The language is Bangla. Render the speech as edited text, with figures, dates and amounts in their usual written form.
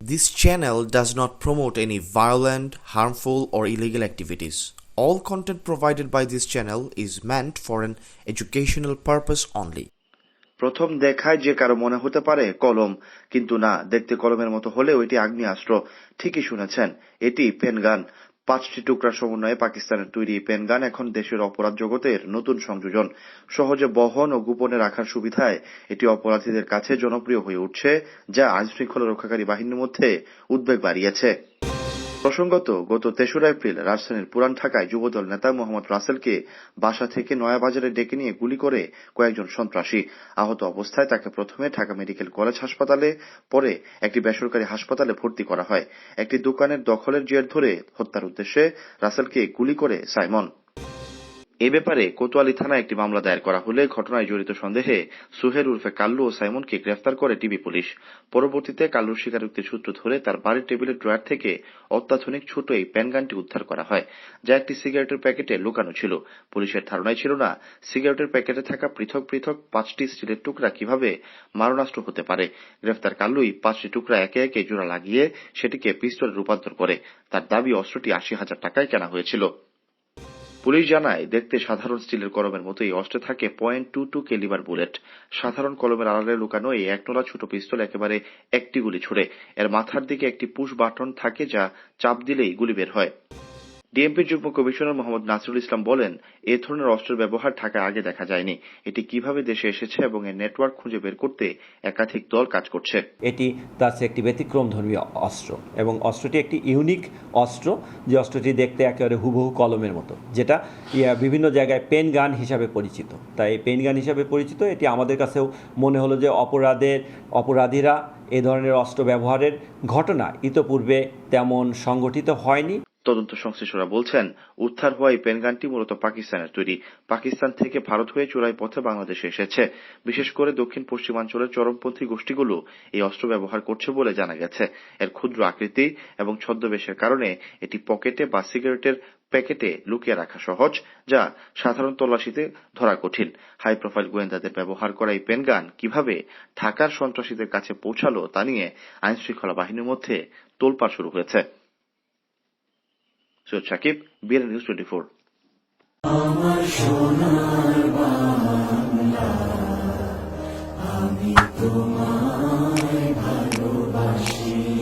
This channel does not promote any violent, harmful, or illegal activities. All content provided by this channel is meant for an educational purpose only. প্রথম দেখায় যে কারো মনে হতে পারে কলম, কিন্তু না, দেখতে কলমের মতো হলেও এটি আগ্নেয়াস্ত্র। ঠিকই শুনেছেন, এটি পেনগান। 5টি টুকরার সমন্বয়ে পাকিস্তানের তৈরি পেনগান এখন দেশের অপরাধ জগতের নতুন সংযোজন। সহজে বহন ও গোপনে রাখার সুবিধায় এটি অপরাধীদের কাছে জনপ্রিয় হয়ে উঠছে, যা আইনশৃঙ্খলা রক্ষাকারী বাহিনীর মধ্যে উদ্বেগ বাড়িয়েছে। প্রসঙ্গত, গত 3রা এপ্রিল রাজধানীর পুরান ঢাকায় যুবদল নেতা মোহাম্মদ রাসেলকে বাসা থেকে নয়াবাজারে ডেকে নিয়ে গুলি করে কয়েকজন সন্ত্রাসী। আহত অবস্থায় তাকে প্রথমে ঢাকা মেডিকেল কলেজ হাসপাতালে, পরে একটি বেসরকারি হাসপাতালে ভর্তি করা হয়। একটি দোকানের দখলের জের ধরে হত্যার উদ্দেশ্যে রাসেলকে গুলি করে সাইমন। এ ব্যাপারে কোতোয়ালি থানায় একটি মামলা দায়ের করা হলে ঘটনায় জড়িত সন্দেহে সুহেল উর্ফে কাল্লু ও সাইমনকে গ্রেফতার করে ডিবি পুলিশ। পরবর্তীতে কাল্লুর স্বীকারোক্তির সূত্র ধরে তার বাড়ির টেবিলের ড্রয়ার থেকে অত্যাধুনিক ছোট এই পেনগানটি উদ্ধার করা হয়, যা একটি সিগারেটের প্যাকেটে লুকানো ছিল। পুলিশের ধারণাই ছিল না সিগারেটের প্যাকেটে থাকা পৃথক পৃথক 5টি স্টিলের টুকরা কিভাবে মারণাস্ত্র হতে পারে। গ্রেফতার কাল্লুই 5টি টুকরা একে একে জোড়া লাগিয়ে সেটিকে পিস্তলে রূপান্তর করে। তার দাবি অস্ত্রটি 80,000 টাকায় কেনা হয়েছিল। পুলিশ জানায়, দেখতে সাধারণ স্টিলের কলমের মতো এই অস্ত্রে থাকে .22 ক্যালিবার বুলেট। সাধারণ কলমের আড়ালে লুকানো এই একনোলা ছোট পিস্তল একেবারে একটি গুলি ছুড়ে। এর মাথার দিকে একটি পুশ বাটন থাকে, যা চাপ দিলেই গুলি বের হয়। ডিএমপির যুগ্ম কমিশনার মোহাম্মদ নাসিরুল ইসলাম বলেন, এ ধরনের অস্ত্রের ব্যবহার ঢাকায় আগে দেখা যায়নি। এটি কিভাবে দেশে এসেছে এবং এর নেটওয়ার্ক খুঁজে বের করতে একাধিক দল কাজ করছে। এটি তার একটি ব্যতিক্রমধর্মী অস্ত্র এবং অস্ত্রটি একটি ইউনিক অস্ত্র, যে অস্ত্রটি দেখতে একেবারে হুবহু কলমের মতো, যেটা বিভিন্ন জায়গায় পেন গান হিসাবে পরিচিত। তাই পেন গান হিসাবে পরিচিত এটি আমাদের কাছেও মনে হলো যে অপরাধীরা এ ধরনের অস্ত্র ব্যবহারের ঘটনা ইতোপূর্বে তেমন সংগঠিত হয়নি। তদন্ত সংশ্লিষ্টরা বলছেন, উদ্ধার হওয়া এই পেনগানটি মূলত পাকিস্তানের তৈরি। পাকিস্তান থেকে ভারত হয়ে চোরাই পথে বাংলাদেশে এসেছে। বিশেষ করে দক্ষিণ পশ্চিমাঞ্চলের চরমপন্থী গোষ্ঠীগুলো এই অস্ত্র ব্যবহার করছে বলে জানা গেছে। এর ক্ষুদ্র আকৃতি এবং ছদ্মবেশের কারণে এটি পকেটে বা সিগারেটের প্যাকেটে লুকিয়ে রাখা সহজ, যা সাধারণ তল্লাশিতে ধরা কঠিন। হাই প্রোফাইল গোয়েন্দাদের ব্যবহার করা এই পেনগান কিভাবে ঢাকার সন্ত্রাসীদের কাছে পৌঁছালো তা নিয়ে আইনশৃঙ্খলা বাহিনীর মধ্যে তোলপাড় শুরু হয়েছে। Syed Sakib, BNN news 24। আমার সোনার বাংলা, আমি তোমায় ভালোবাসি।